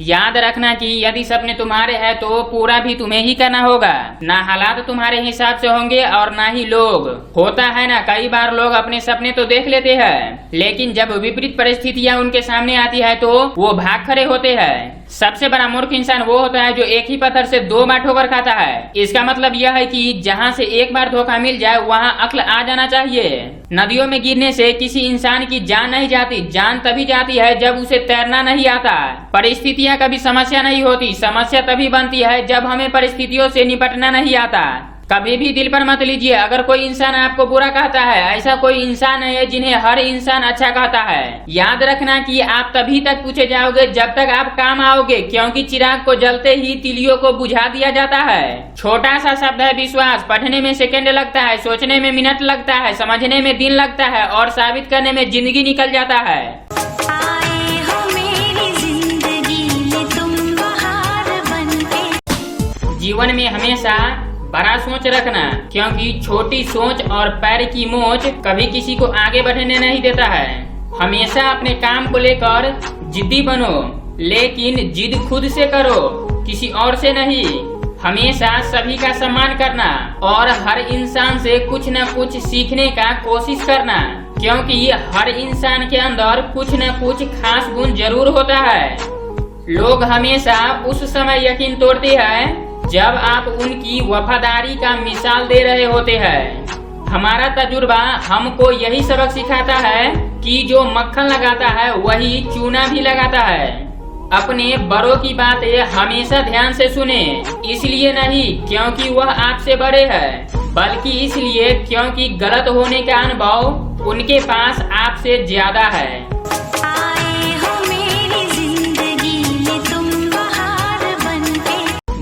याद रखना कि यदि सपने तुम्हारे हैं तो पूरा भी तुम्हें ही करना होगा। ना हालात तुम्हारे हिसाब से होंगे और ना ही लोग। होता है ना, कई बार लोग अपने सपने तो देख लेते हैं, लेकिन जब विपरीत परिस्थितियां उनके सामने आती है तो वो भाग खड़े होते हैं। सबसे बड़ा मूर्ख इंसान वो होता है जो एक ही पत्थर से 2 बार ठोकर खाता है। इसका मतलब यह है कि जहाँ से एक बार धोखा मिल जाए वहाँ अक्ल आ जाना चाहिए। नदियों में गिरने से किसी इंसान की जान नहीं जाती, जान तभी जाती है जब उसे तैरना नहीं आता। परिस्थितियाँ कभी समस्या नहीं होती, समस्या तभी बनती है जब हमें परिस्थितियों से निपटना नहीं आता। कभी भी दिल पर मत लीजिए अगर कोई इंसान आपको बुरा कहता है। ऐसा कोई इंसान है जिन्हें हर इंसान अच्छा कहता है। याद रखना कि आप तभी तक पूछे जाओगे जब तक आप काम आओगे, क्योंकि चिराग को जलते ही तिलियों को बुझा दिया जाता है। छोटा सा शब्द है विश्वास। पढ़ने में सेकंड लगता है, सोचने में मिनट लगता है, समझने में दिन लगता है और साबित करने में जिंदगी निकल जाता है। जीवन में हमेशा बड़ा सोच रखना, क्योंकि छोटी सोच और पैर की मोच कभी किसी को आगे बढ़ने नहीं देता है। हमेशा अपने काम को लेकर जिद्दी बनो, लेकिन जिद खुद से करो, किसी और से नहीं। हमेशा सभी का सम्मान करना और हर इंसान से कुछ न कुछ सीखने का कोशिश करना, क्योंकि हर इंसान के अंदर कुछ न कुछ खास गुण जरूर होता है। लोग हमेशा उस समय यकीन तोड़ते हैं जब आप उनकी वफादारी का मिसाल दे रहे होते हैं। हमारा तजुर्बा हमको यही सबक सिखाता है कि जो मक्खन लगाता है वही चूना भी लगाता है। अपने बड़ों की बातें हमेशा ध्यान से सुने, इसलिए नहीं क्योंकि वह आपसे बड़े हैं, बल्कि इसलिए क्योंकि गलत होने का अनुभव उनके पास आपसे ज्यादा है।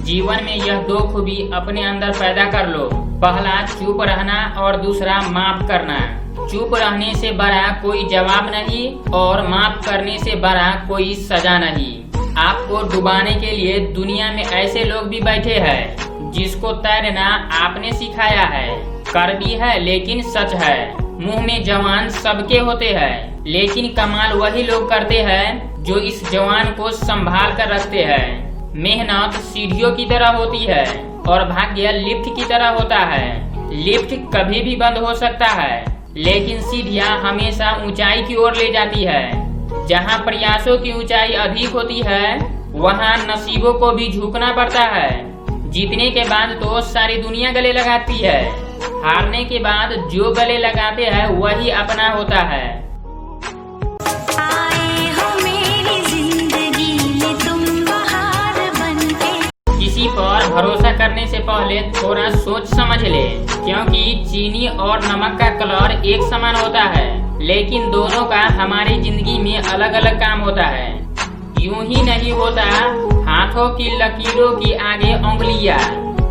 जीवन में यह 2 खूबी अपने अंदर पैदा कर लो। पहला चुप रहना और दूसरा माफ करना। चुप रहने से बड़ा कोई जवाब नहीं और माफ करने से बड़ा कोई सजा नहीं। आपको डुबाने के लिए दुनिया में ऐसे लोग भी बैठे हैं जिसको तैरना आपने सिखाया है। कड़वी है लेकिन सच है। मुंह में जवान सबके होते हैं, लेकिन कमाल वही लोग करते हैं जो इस जवान को संभाल कर रखते हैं। मेहनत सीढ़ियों की तरह होती है और भाग्य लिफ्ट की तरह होता है। लिफ्ट कभी भी बंद हो सकता है, लेकिन सीढ़ियां हमेशा ऊंचाई की ओर ले जाती है। जहां प्रयासों की ऊंचाई अधिक होती है वहां नसीबों को भी झुकना पड़ता है। जीतने के बाद तो सारी दुनिया गले लगाती है, हारने के बाद जो गले लगाते हैं वही अपना होता है। किसी पर भरोसा करने से पहले थोड़ा सोच समझ ले, क्योंकि चीनी और नमक का कलर एक समान होता है, लेकिन दोनों का हमारी जिंदगी में अलग अलग काम होता है। यूं ही नहीं होता हाथों की लकीरों की आगे उंगलियां।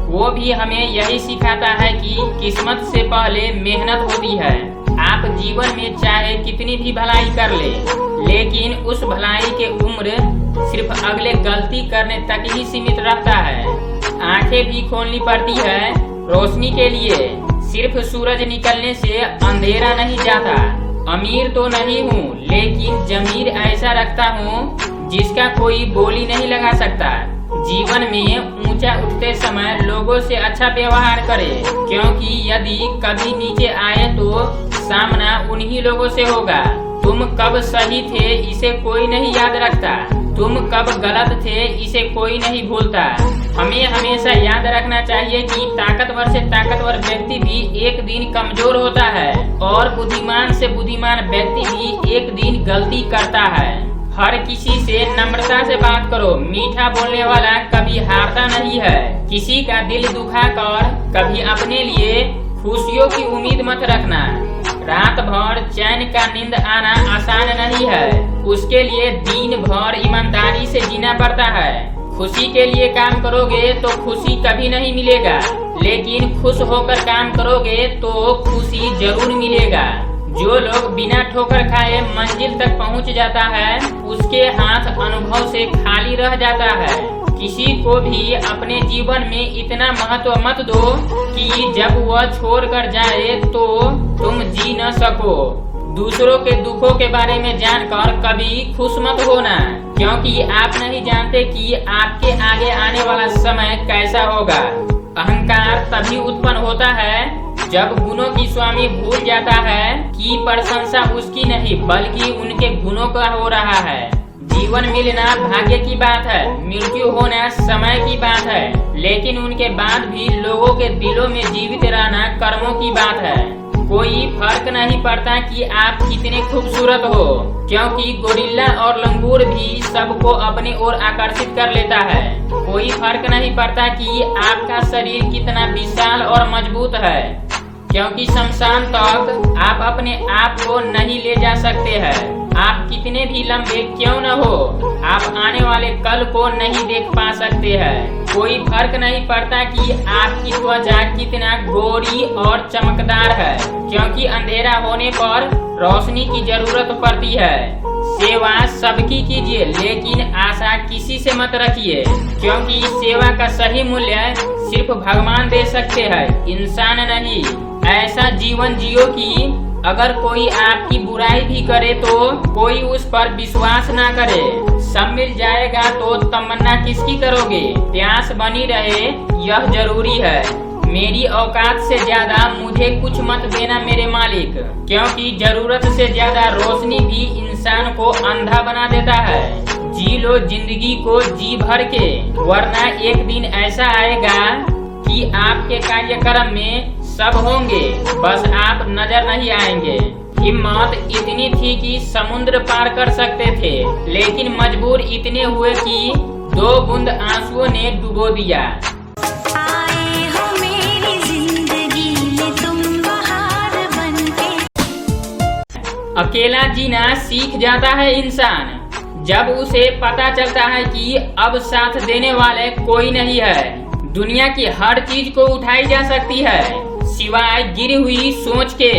वो भी हमें यही सिखाता है कि किस्मत से पहले मेहनत होती है। आप जीवन में चाहे कितनी भी भलाई कर ले, लेकिन उस भलाई के उम्र सिर्फ अगले गलती करने तक ही सीमित रहता है। आंखें भी खोलनी पड़ती है रोशनी के लिए। सिर्फ सूरज निकलने से अंधेरा नहीं जाता। अमीर तो नहीं हूँ, लेकिन जमीर ऐसा रखता हूँ जिसका कोई बोली नहीं लगा सकता। जीवन में ऊंचा उठते समय लोगों से अच्छा व्यवहार करे, क्योंकि यदि कभी नीचे आए तो सामना उन्हीं लोगों से होगा। तुम कब सही थे इसे कोई नहीं याद रखता, तुम कब गलत थे इसे कोई नहीं भूलता। हमें हमेशा याद रखना चाहिए कि ताकतवर से ताकतवर व्यक्ति भी एक दिन कमजोर होता है और बुद्धिमान से बुद्धिमान व्यक्ति भी एक दिन गलती करता है। हर किसी से नम्रता से बात करो। मीठा बोलने वाला कभी हारता नहीं है। किसी का दिल दुखा कर कभी अपने लिए खुशियों की उम्मीद मत रखना। रात भर चैन का नींद आना आसान नहीं है, उसके लिए दिन भर ईमानदारी से जीना पड़ता है। खुशी के लिए काम करोगे तो खुशी कभी नहीं मिलेगा, लेकिन खुश होकर काम करोगे तो खुशी जरूर मिलेगा। जो लोग बिना ठोकर खाए मंजिल तक पहुंच जाता है, उसके हाथ अनुभव से खाली रह जाता है। किसी को भी अपने जीवन में इतना महत्व मत दो कि जब वह छोड़कर जाए तो तुम जी न सको। दूसरों के दुखों के बारे में जानकर कभी खुश मत होना। क्योंकि आप नहीं जानते कि आपके आगे आने वाला समय कैसा होगा। अहंकार तभी उत्पन्न होता है जब गुणों की स्वामी भूल जाता है कि प्रशंसा उसकी नहीं बल्कि उनके गुणों का हो रहा है। जीवन मिलना भाग्य की बात है, मृत्यु होना समय की बात है, लेकिन उनके बाद भी लोगों के दिलों में जीवित रहना कर्मों की बात है। कोई फर्क नहीं पड़ता कि आप कितने खूबसूरत हो, क्योंकि गोरिल्ला और लंगूर भी सबको अपनी ओर आकर्षित कर लेता है। कोई फर्क नहीं पड़ता कि आपका शरीर कितना विशाल और मजबूत है, क्योंकि शमशान तक आप अपने आप को नहीं ले जा सकते हैं। आप कितने भी लंबे क्यों न हो, आप आने वाले कल को नहीं देख पा सकते हैं। कोई फर्क नहीं पड़ता कि आपकी त्वचा कितना गोरी और चमकदार है, क्योंकि अंधेरा होने पर रोशनी की जरूरत पड़ती है। सेवा सबकी कीजिए, लेकिन आशा किसी से मत रखिए, क्योंकि सेवा का सही मूल्य सिर्फ भगवान दे सकते हैं, इंसान नहीं। ऐसा जीवन जियो कि अगर कोई आपकी बुराई भी करे तो कोई उस पर विश्वास ना करे। सब मिल जाएगा तो तमन्ना किसकी करोगे? प्यास बनी रहे यह जरूरी है। मेरी औकात से ज्यादा मुझे कुछ मत देना मेरे मालिक, क्योंकि जरूरत से ज्यादा रोशनी भी इंसान को अंधा बना देता है। जी लो जिंदगी को जी भर के, वरना एक दिन ऐसा आएगा कि आपके कार्यक्रम में सब होंगे, बस आप नजर नहीं आएंगे। हिम्मत इतनी थी कि समुद्र पार कर सकते थे, लेकिन मजबूर इतने हुए कि 2 बूंद आंसुओं ने डुबो दिया। आए हो मेरी जिंदगी में तुम बहार बनके। अकेला जीना सीख जाता है इंसान जब उसे पता चलता है कि अब साथ देने वाले कोई नहीं है। दुनिया की हर चीज को उठाई जा सकती है सिवाय गिरी हुई सोच के।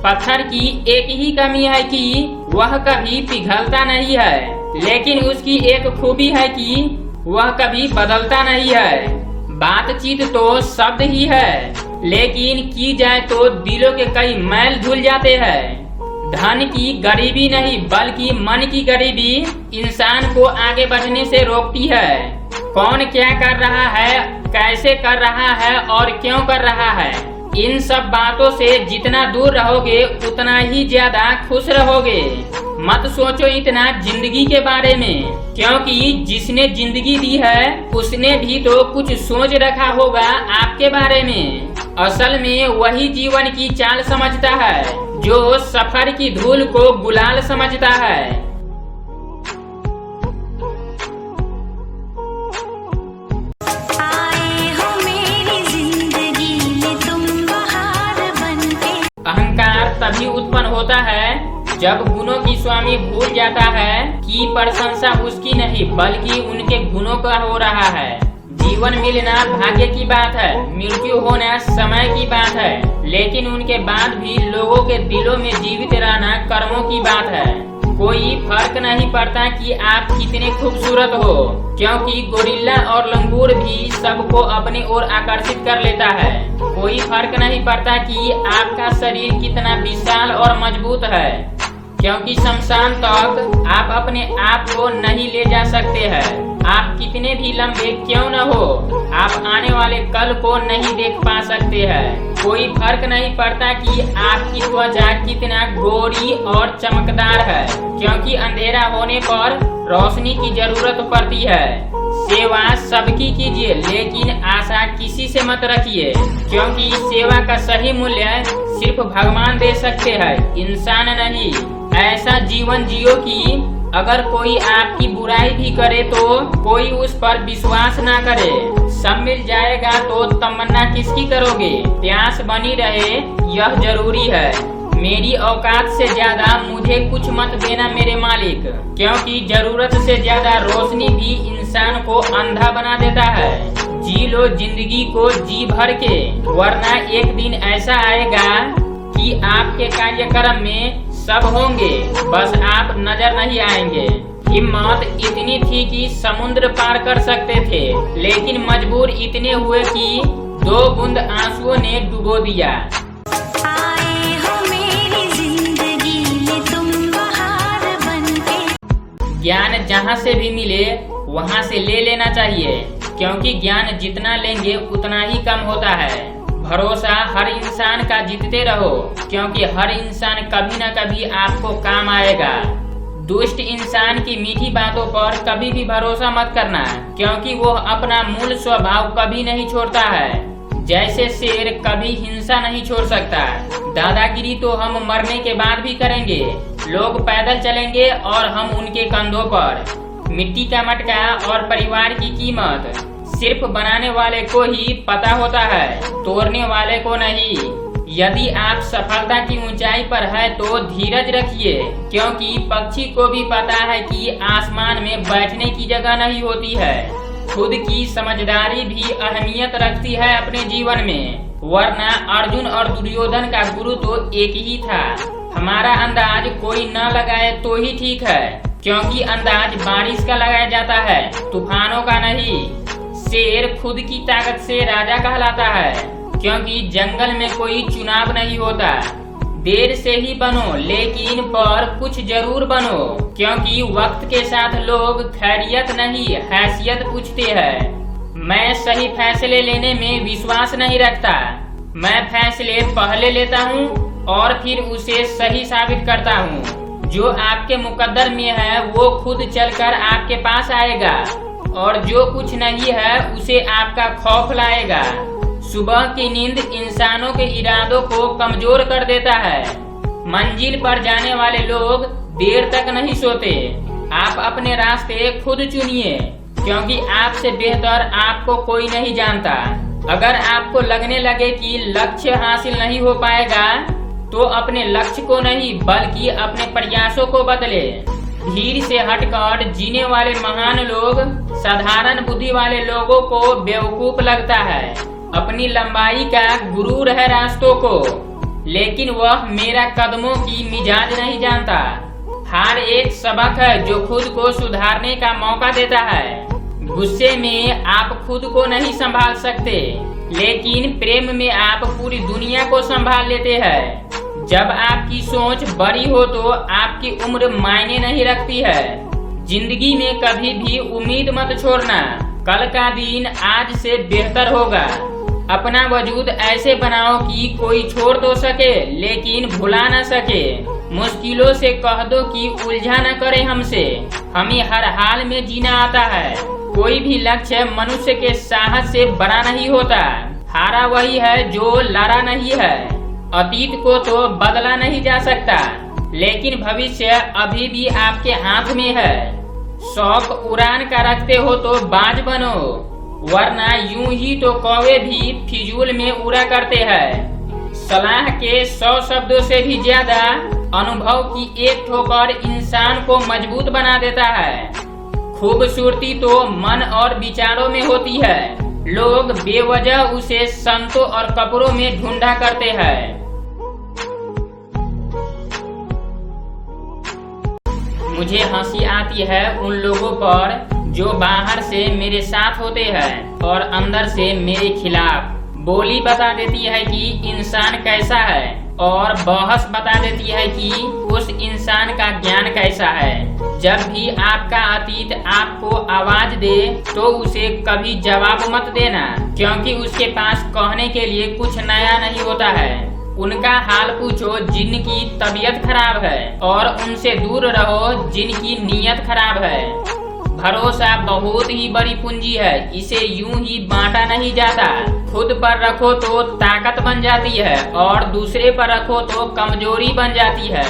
पत्थर की एक ही कमी है कि वह कभी पिघलता नहीं है, लेकिन उसकी एक खूबी है कि वह कभी बदलता नहीं है। बातचीत तो शब्द ही है, लेकिन की जाए तो दिलों के कई मैल धुल जाते हैं। धन की गरीबी नहीं बल्कि मन की गरीबी इंसान को आगे बढ़ने से रोकती है। कौन क्या कर रहा है, कैसे कर रहा है और क्यों कर रहा है, इन सब बातों से जितना दूर रहोगे उतना ही ज्यादा खुश रहोगे। मत सोचो इतना जिंदगी के बारे में, क्योंकि जिसने जिंदगी दी है उसने भी तो कुछ सोच रखा होगा आपके बारे में। असल में वही जीवन की चाल समझता है जो सफर की धूल को गुलाल समझता है। आए हो मेरी जिंदगी में तुम बहार बनके। अहंकार तभी उत्पन्न होता है जब गुणों की स्वामी भूल जाता है कि प्रशंसा उसकी नहीं बल्कि उनके गुणों का हो रहा है। जीवन मिलना भाग्य की बात है, मृत्यु होना समय की बात है, लेकिन उनके बाद भी लोगों के दिलों में जीवित रहना कर्मों की बात है। कोई फर्क नहीं पड़ता कि आप कितने खूबसूरत हो, क्योंकि गोरिल्ला और लंगूर भी सबको अपनी ओर आकर्षित कर लेता है। कोई फर्क नहीं पड़ता कि आपका शरीर कितना विशाल और मजबूत है, क्योंकि शमशान तक आप अपने आप को नहीं ले जा सकते हैं। आप कितने भी लंबे क्यों न हो, आप आने वाले कल को नहीं देख पा सकते हैं। कोई फर्क नहीं पड़ता कि आपकी त्वचा कितना गोरी और चमकदार है, क्योंकि अंधेरा होने पर रोशनी की जरूरत पड़ती है। सेवा सबकी कीजिए, लेकिन आशा किसी से मत रखिए, क्योंकि सेवा का सही मूल्य सिर्फ भगवान दे सकते हैं, इंसान नहीं। ऐसा जीवन जियो कि अगर कोई आपकी बुराई भी करे तो कोई उस पर विश्वास ना करे। सब मिल जाएगा तो तमन्ना किसकी करोगे? प्यास बनी रहे यह जरूरी है। मेरी औकात से ज्यादा मुझे कुछ मत देना मेरे मालिक, क्योंकि जरूरत से ज्यादा रोशनी भी इंसान को अंधा बना देता है। जी लो जिंदगी को जी भर के, वरना एक दिन ऐसा आएगा कि आपके कार्यक्रम में सब होंगे, बस आप नजर नहीं आएंगे। हिम्मत इतनी थी कि समुद्र पार कर सकते थे, लेकिन मजबूर इतने हुए कि 2 बूंद आंसुओं ने डुबो दिया। आए हो मेरी जिंदगी में तुम बहार बनके। ज्ञान जहाँ से भी मिले वहाँ से ले लेना चाहिए, क्योंकि ज्ञान जितना लेंगे उतना ही कम होता है। भरोसा हर इंसान का जीतते रहो, क्योंकि हर इंसान कभी न कभी आपको काम आएगा। दुष्ट इंसान की मीठी बातों पर कभी भी भरोसा मत करना, क्योंकि वो अपना मूल स्वभाव कभी नहीं छोड़ता है। जैसे शेर कभी हिंसा नहीं छोड़ सकता, दादागिरी तो हम मरने के बाद भी करेंगे। लोग पैदल चलेंगे और हम उनके कंधों पर। मिट्टी का मटका और परिवार की कीमत सिर्फ बनाने वाले को ही पता होता है, तोड़ने वाले को नहीं। यदि आप सफलता की ऊंचाई पर है तो धीरज रखिए, क्योंकि पक्षी को भी पता है कि आसमान में बैठने की जगह नहीं होती है। खुद की समझदारी भी अहमियत रखती है अपने जीवन में, वरना अर्जुन और दुर्योधन का गुरु तो एक ही था। हमारा अंदाज कोई न लगाए तो ही ठीक है, क्योंकि अंदाज बारिश का लगाया जाता है, तूफानों का नहीं। शेर खुद की ताकत से राजा कहलाता है, क्योंकि जंगल में कोई चुनाव नहीं होता। देर से ही बनो, लेकिन पर कुछ जरूर बनो, क्योंकि वक्त के साथ लोग खैरियत नहीं हैसियत पूछते हैं। मैं सही फैसले लेने में विश्वास नहीं रखता। मैं फैसले पहले लेता हूँ और फिर उसे सही साबित करता हूँ। जो आपके मुकद्दर में है वो खुद चलकर आपके पास आएगा, और जो कुछ नहीं है उसे आपका खौफ लाएगा। सुबह की नींद इंसानों के इरादों को कमजोर कर देता है। मंजिल पर जाने वाले लोग देर तक नहीं सोते। आप अपने रास्ते खुद चुनिए, क्योंकि आपसे बेहतर आपको कोई नहीं जानता। अगर आपको लगने लगे कि लक्ष्य हासिल नहीं हो पाएगा, तो अपने लक्ष्य को नहीं बल्कि अपने प्रयासों को बदले। भीड़ से हटकर जीने वाले महान लोग साधारण बुद्धि वाले लोगों को बेवकूफ लगता है। अपनी लंबाई का गुरूर है रास्तों को, लेकिन वह मेरा कदमों की मिजाज नहीं जानता। हार एक सबक है जो खुद को सुधारने का मौका देता है। गुस्से में आप खुद को नहीं संभाल सकते, लेकिन प्रेम में आप पूरी दुनिया को संभाल लेते हैं। जब आपकी सोच बड़ी हो तो आपकी उम्र मायने नहीं रखती है। जिंदगी में कभी भी उम्मीद मत छोड़ना, कल का दिन आज से बेहतर होगा। अपना वजूद ऐसे बनाओ कि कोई छोड़ तो सके लेकिन भुला न सके। मुश्किलों से कह दो कि उलझा न करे हमसे। हमें हर हाल में जीना आता है। कोई भी लक्ष्य मनुष्य के साहस से बड़ा नहीं होता। हारा वही है जो लड़ा नहीं है। अतीत को तो बदला नहीं जा सकता, लेकिन भविष्य अभी भी आपके हाथ में है। शौक उड़ान का रखते हो तो बाज बनो, वरना यूं ही तो कौवे भी फिजूल में उड़ा करते हैं। सलाह के 100 शब्दों से भी ज्यादा अनुभव की एक ठोकर इंसान को मजबूत बना देता है। खूबसूरती तो मन और विचारों में होती है। लोग बेवजह उसे संतों और कपड़ों में ढूंढा करते हैं। मुझे हंसी आती है उन लोगों पर जो बाहर से मेरे साथ होते हैं और अंदर से मेरे खिलाफ। बोली बता देती है कि इंसान कैसा है, और बहस बता देती है कि उस इंसान का ज्ञान कैसा है। जब भी आपका अतीत आपको आवाज दे तो उसे कभी जवाब मत देना, क्योंकि उसके पास कहने के लिए कुछ नया नहीं होता है। उनका हाल पूछो जिनकी तबीयत खराब है, और उनसे दूर रहो जिनकी नीयत खराब है। भरोसा बहुत ही बड़ी पूंजी है, इसे यूं ही बांटा नहीं जाता। खुद पर रखो तो ताकत बन जाती है, और दूसरे पर रखो तो कमजोरी बन जाती है।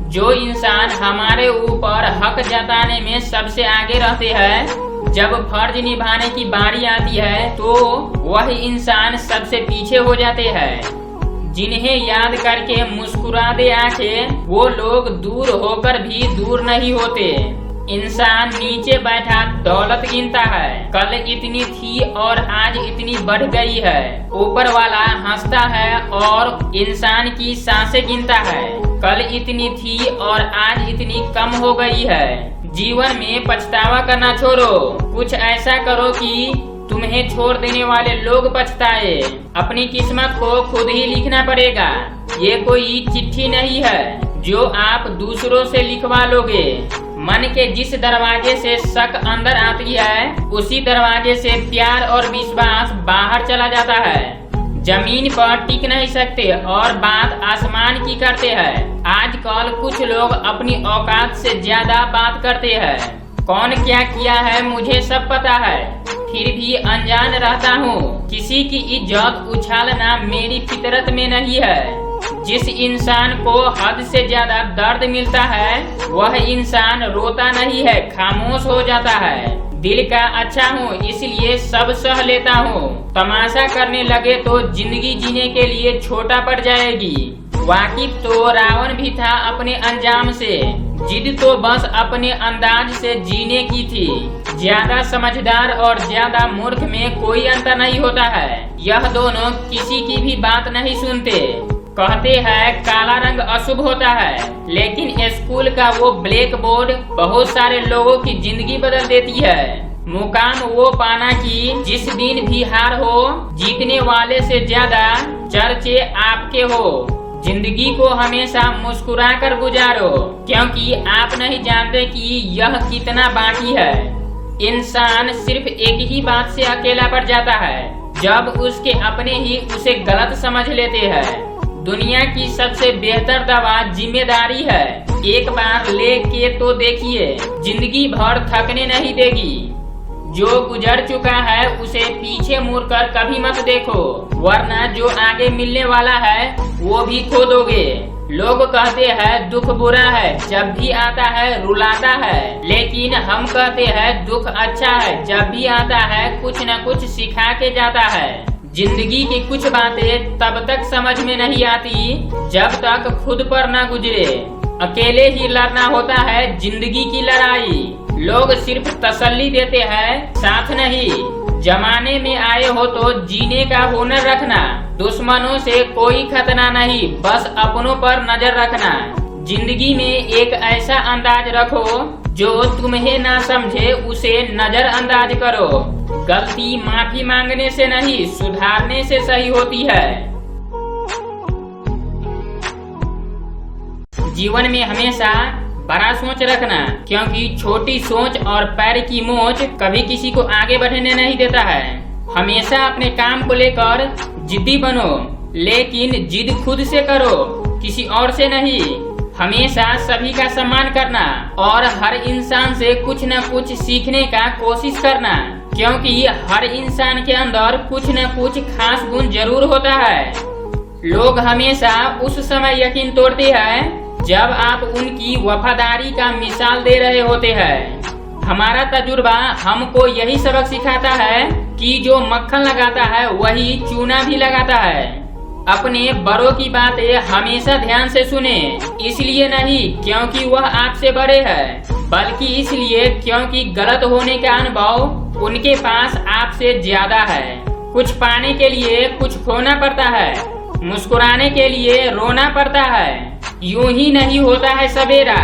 जो इंसान हमारे ऊपर हक जताने में सबसे आगे रहते हैं, जब फर्ज निभाने की बारी आती है तो वह इंसान सबसे पीछे हो जाते हैं। जिन्हें याद करके मुस्कुरा दे आंखें, वो लोग दूर होकर भी दूर नहीं होते। इंसान नीचे बैठा दौलत गिनता है, कल इतनी थी और आज इतनी बढ़ गई है। ऊपर वाला हंसता है और इंसान की सांसें गिनता है, कल इतनी थी और आज इतनी कम हो गई है। जीवन में पछतावा करना छोड़ो, कुछ ऐसा करो कि तुम्हें छोड़ देने वाले लोग पछताए। अपनी किस्मत को खुद ही लिखना पड़ेगा। ये कोई चिट्ठी नहीं है जो आप दूसरों से लिखवा लोगे। मन के जिस दरवाजे से शक अंदर आती है, उसी दरवाजे से प्यार और विश्वास बाहर चला जाता है। जमीन पर टिक नहीं सकते और बात आसमान की करते हैं। आजकल कुछ लोग अपनी औकात से ज्यादा बात करते हैं। कौन क्या किया है मुझे सब पता है, फिर भी अनजान रहता हूँ। किसी की इज्जत उछालना मेरी फितरत में नहीं है। जिस इंसान को हद से ज्यादा दर्द मिलता है, वह इंसान रोता नहीं है, खामोश हो जाता है। दिल का अच्छा हूँ इसलिए सब सह लेता हूँ। तमाशा करने लगे तो जिंदगी जीने के लिए छोटा पड़ जाएगी। वाकिफ तो रावण भी था अपने अंजाम से, जिद तो बस अपने अंदाज से जीने की थी। ज्यादा समझदार और ज्यादा मूर्ख में कोई अंतर नहीं होता है। यह दोनों किसी की भी बात नहीं सुनते। कहते हैं काला रंग अशुभ होता है, लेकिन स्कूल का वो ब्लैक बोर्ड बहुत सारे लोगों की जिंदगी बदल देती है। मुकाम वो पाना कि जिस दिन भी हार हो, जीतने वाले से ज्यादा चर्चे आपके हो। जिंदगी को हमेशा मुस्कुरा कर गुजारो, क्योंकि आप नहीं जानते कि यह कितना बाकी है। इंसान सिर्फ एक ही बात से अकेला पड़ जाता है, जब उसके अपने ही उसे गलत समझ लेते हैं। दुनिया की सबसे बेहतर दवा जिम्मेदारी है। एक बार लेके तो देखिए, जिंदगी भर थकने नहीं देगी। जो गुजर चुका है उसे पीछे मुड़कर कभी मत देखो, वरना जो आगे मिलने वाला है वो भी खो दोगे। लोग कहते हैं दुख बुरा है, जब भी आता है रुलाता है, लेकिन हम कहते हैं दुख अच्छा है, जब भी आता है कुछ न कुछ सिखा के जाता है। जिंदगी की कुछ बातें तब तक समझ में नहीं आती जब तक खुद पर न गुजरे। अकेले ही लड़ना होता है जिंदगी की लड़ाई। लोग सिर्फ तसल्ली देते हैं, साथ नहीं। जमाने में आए हो तो जीने का हुनर रखना। दुश्मनों से कोई खतरा नहीं, बस अपनों पर नजर रखना। जिंदगी में एक ऐसा अंदाज रखो जो तुम्हें ना समझे उसे नजरअंदाज करो। गलती माफी मांगने से नहीं, सुधारने से सही होती है। जीवन में हमेशा बड़ा सोच रखना, क्योंकि छोटी सोच और पैर की मोच कभी किसी को आगे बढ़ने नहीं देता है। हमेशा अपने काम को लेकर जिद्दी बनो, लेकिन जिद खुद से करो, किसी और से नहीं। हमेशा सभी का सम्मान करना और हर इंसान से कुछ न कुछ सीखने का कोशिश करना, क्योंकि हर इंसान के अंदर कुछ न कुछ खास गुण जरूर होता है। लोग हमेशा उस समय यकीन तोड़ते हैं जब आप उनकी वफादारी का मिसाल दे रहे होते हैं। हमारा तजुर्बा हमको यही सबक सिखाता है कि जो मक्खन लगाता है वही चूना भी लगाता है। अपने बड़ों की बातें हमेशा ध्यान से सुने, इसलिए नहीं क्योंकि वह आपसे बड़े हैं, बल्कि इसलिए क्योंकि गलत होने का अनुभव उनके पास आपसे ज्यादा है। कुछ पाने के लिए कुछ खोना पड़ता है, मुस्कुराने के लिए रोना पड़ता है। यूं ही नहीं होता है सवेरा,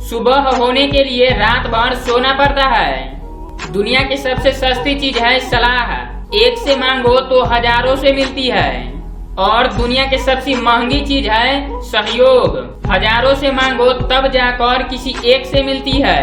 सुबह होने के लिए रात भर सोना पड़ता है। दुनिया की सबसे सस्ती चीज है सलाह, एक से मांगो तो हजारों से मिलती है। और दुनिया की सबसे महंगी चीज है सहयोग, हजारों से मांगो तब जाकर किसी एक से मिलती है।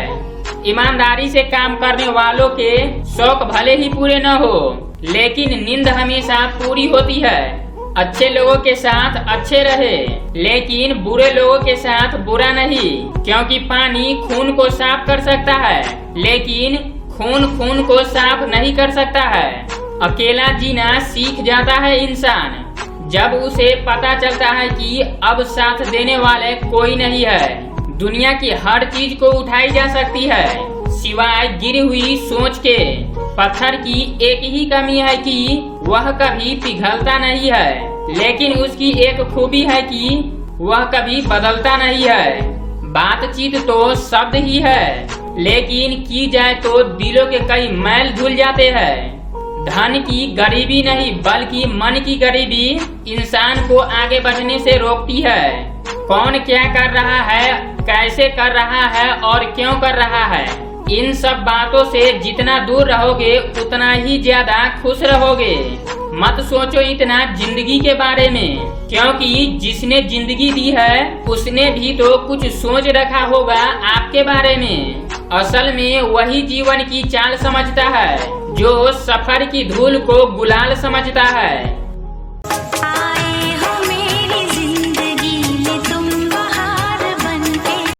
ईमानदारी से काम करने वालों के शौक भले ही पूरे न हो, लेकिन नींद हमेशा पूरी होती है। अच्छे लोगों के साथ अच्छे रहे, लेकिन बुरे लोगों के साथ बुरा नहीं, क्योंकि पानी खून को साफ कर सकता है, लेकिन खून को साफ नहीं कर सकता है। अकेला जीना सीख जाता है इंसान जब उसे पता चलता है कि अब साथ देने वाले कोई नहीं है। दुनिया की हर चीज को उठाई जा सकती है, सिवाय गिरी हुई सोच के। पत्थर की एक ही कमी है कि वह कभी पिघलता नहीं है, लेकिन उसकी एक खूबी है कि वह कभी बदलता नहीं है। बातचीत तो शब्द ही है, लेकिन की जाए तो दिलों के कई मैल धुल जाते हैं। धन की गरीबी नहीं, बल्कि मन की गरीबी इंसान को आगे बढ़ने से रोकती है। कौन क्या कर रहा है, कैसे कर रहा है और क्यों कर रहा है, इन सब बातों से जितना दूर रहोगे उतना ही ज्यादा खुश रहोगे। मत सोचो इतना जिंदगी के बारे में, क्योंकि जिसने जिंदगी दी है उसने भी तो कुछ सोच रखा होगा आपके बारे में। असल में वही जीवन की चाल समझता है जो सफर की धूल को गुलाल समझता है।